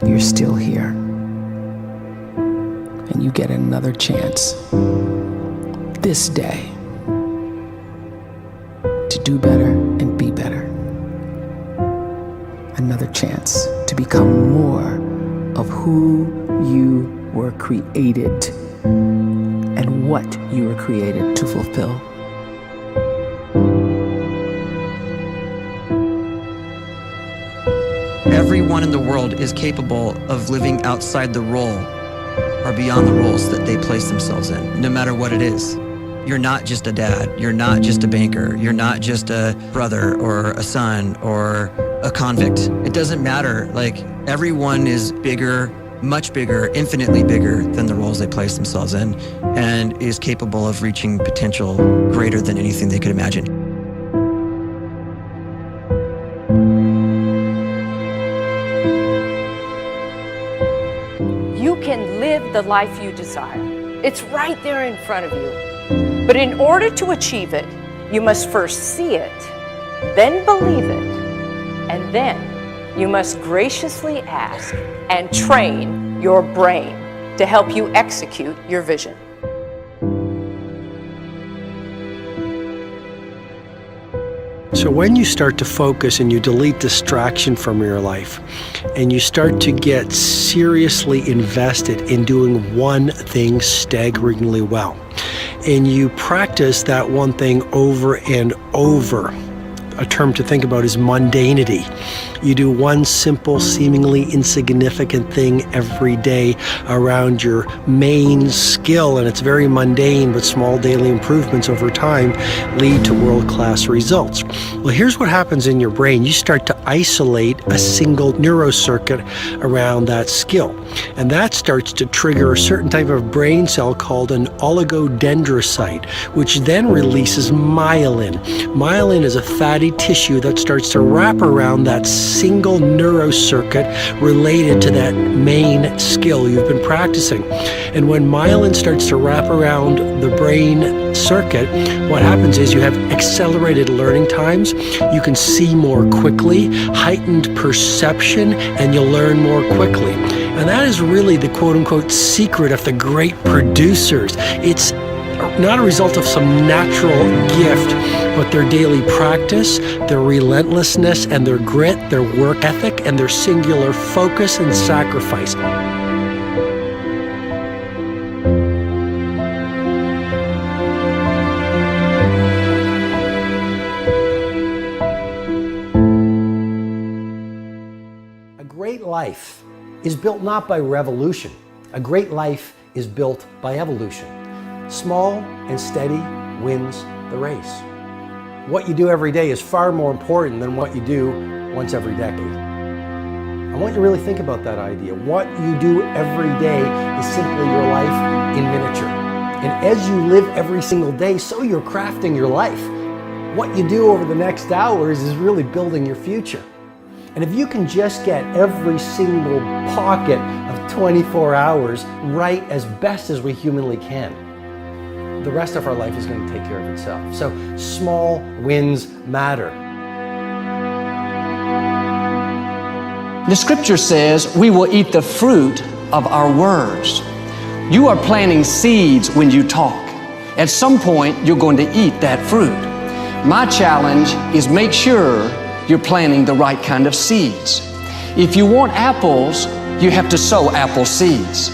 you're still here. And you get another chance this day to do better and be better. Another chance to become more of who you were created and what you were created to fulfill. Everyone in the world is capable of living outside the role or beyond the roles that they place themselves in, no matter what it is. You're not just a dad, you're not just a banker, you're not just a brother or a son or a convict. It doesn't matter. Like, everyone is bigger, much bigger, infinitely bigger than the roles they place themselves in, and is capable of reaching potential greater than anything they could imagine. You can live the life you desire. It's right there in front of you. But in order to achieve it, you must first see it, then believe it, and then you must graciously ask and train your brain to help you execute your vision. So when you start to focus and you delete distraction from your life, and you start to get seriously invested in doing one thing staggeringly well, and you practice that one thing over and over, a term to think about is mundanity. You do one simple, seemingly insignificant thing every day around your main skill, and it's very mundane, but small daily improvements over time lead to world-class results. Well, here's what happens in your brain. You start to isolate a single neurocircuit around that skill, and that starts to trigger a certain type of brain cell called an oligodendrocyte, which then releases myelin. Myelin is a fatty tissue that starts to wrap around that single neurocircuit related to that main skill you've been practicing. And when myelin starts to wrap around the brain circuit, what happens is you have accelerated learning times, you can see more quickly, heightened perception, and you'll learn more quickly. And that is really the quote-unquote secret of the great producers. It's not a result of some natural gift, but their daily practice, their relentlessness and their grit, their work ethic, and their singular focus and sacrifice. A great life is built not by revolution. A great life is built by evolution. Small and steady wins the race. What you do every day is far more important than what you do once every decade. I want you to really think about that idea. What you do every day is simply your life in miniature. And as you live every single day, so you're crafting your life. What you do over the next hours is really building your future. And if you can just get every single pocket of 24 hours right as best as we humanly can, the rest of our life is going to take care of itself. So small wins matter. The scripture says we will eat the fruit of our words. You are planting seeds when you talk. At some point, you're going to eat that fruit. My challenge is make sure you're planting the right kind of seeds. If you want apples, you have to sow apple seeds.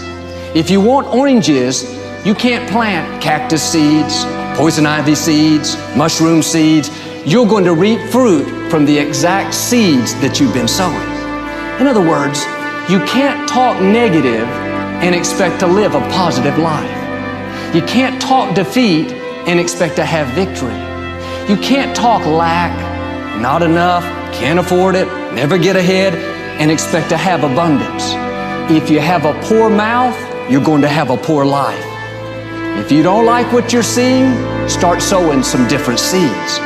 If you want oranges, you can't plant cactus seeds, poison ivy seeds, mushroom seeds. You're going to reap fruit from the exact seeds that you've been sowing. In other words, you can't talk negative and expect to live a positive life. You can't talk defeat and expect to have victory. You can't talk lack, not enough, can't afford it, never get ahead, and expect to have abundance. If you have a poor mouth, you're going to have a poor life. If you don't like what you're seeing, start sowing some different seeds.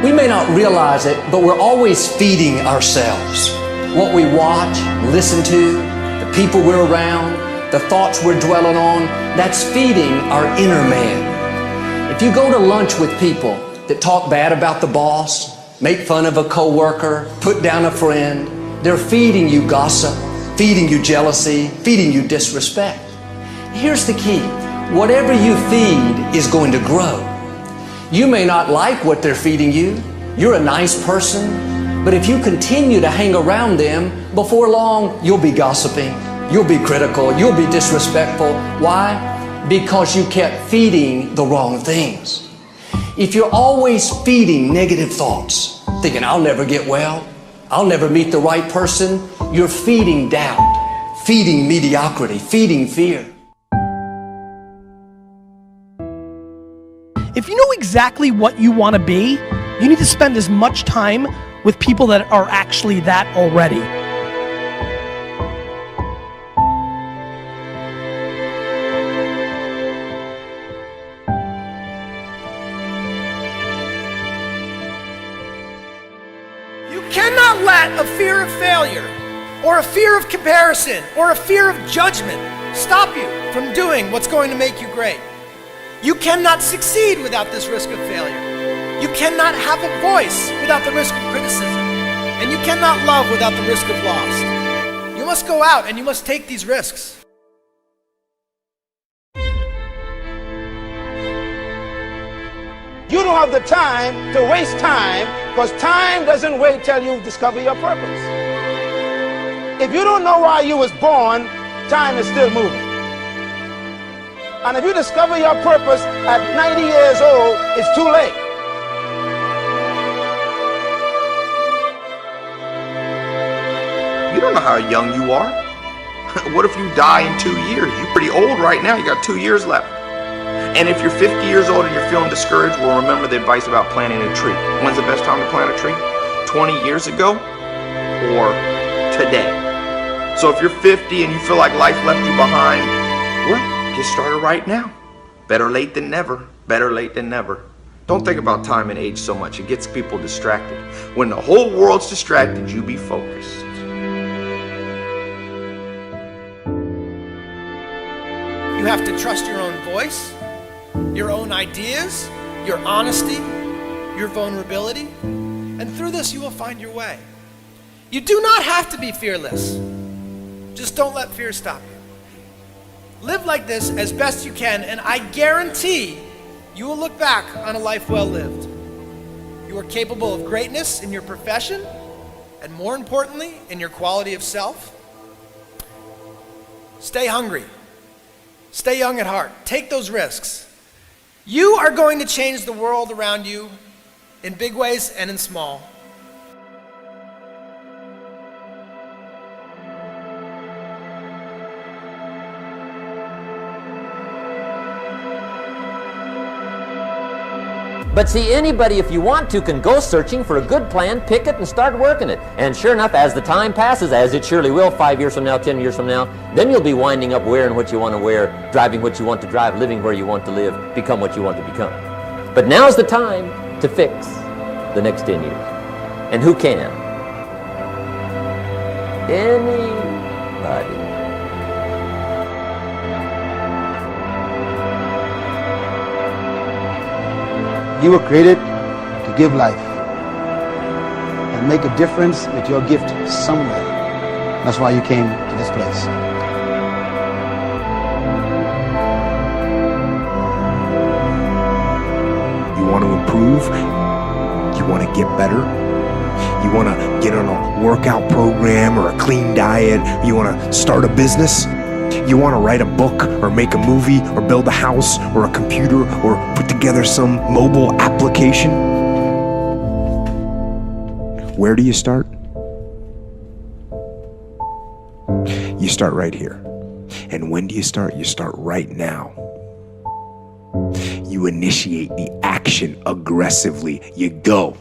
We may not realize it, but we're always feeding ourselves. What we watch, listen to, the people we're around, the thoughts we're dwelling on, that's feeding our inner man. If you go to lunch with people that talk bad about the boss, make fun of a coworker, put down a friend. They're feeding you gossip, feeding you jealousy, feeding you disrespect. Here's the key. Whatever you feed is going to grow. You may not like what they're feeding you. You're a nice person, but if you continue to hang around them, before long, you'll be gossiping, you'll be critical, you'll be disrespectful. Why? Because you kept feeding the wrong things. If you're always feeding negative thoughts, thinking, I'll never get well, I'll never meet the right person, you're feeding doubt, feeding mediocrity, feeding fear. If you know exactly what you want to be, you need to spend as much time with people that are actually that already. You cannot let a fear of failure, or a fear of comparison, or a fear of judgment stop you from doing what's going to make you great. You cannot succeed without this risk of failure. You cannot have a voice without the risk of criticism. And you cannot love without the risk of loss. You must go out and you must take these risks. You don't have the time to waste time, because time doesn't wait till you discover your purpose. If you don't know why you was born, time is still moving. And if you discover your purpose at 90 years old, it's too late. You don't know how young you are. What if you die in 2 years? You're pretty old right now. You got 2 years left. And if you're 50 years old and you're feeling discouraged, well, remember the advice about planting a tree. When's the best time to plant a tree? 20 years ago or today? So if you're 50 and you feel like life left you behind, well, get started right now. Better late than never. Better late than never. Don't think about time and age so much. It gets people distracted. When the whole world's distracted, you be focused. You have to trust your own voice, your own ideas, your honesty, your vulnerability, and through this you will find your way. You do not have to be fearless. Just don't let fear stop you. Live like this as best you can, and I guarantee you will look back on a life well lived. You are capable of greatness in your profession, and more importantly, in your quality of self. Stay hungry. Stay young at heart. Take those risks. You are going to change the world around you in big ways and in small. But see, anybody, if you want to, can go searching for a good plan, pick it, and start working it. And sure enough, as the time passes, as it surely will 5 years from now, 10 years from now, then you'll be winding up wearing what you want to wear, driving what you want to drive, living where you want to live, become what you want to become. But now's the time to fix the next 10 years. And who can? Anybody. You were created to give life and make a difference with your gift somewhere. That's why you came to this place. You want to improve? You want to get better? You want to get on a workout program or a clean diet? You want to start a business? You want to write a book or make a movie or build a house or a computer or put together some mobile application? Where do you start? You start right here. And when do you start? You start right now. You initiate the action aggressively. You go.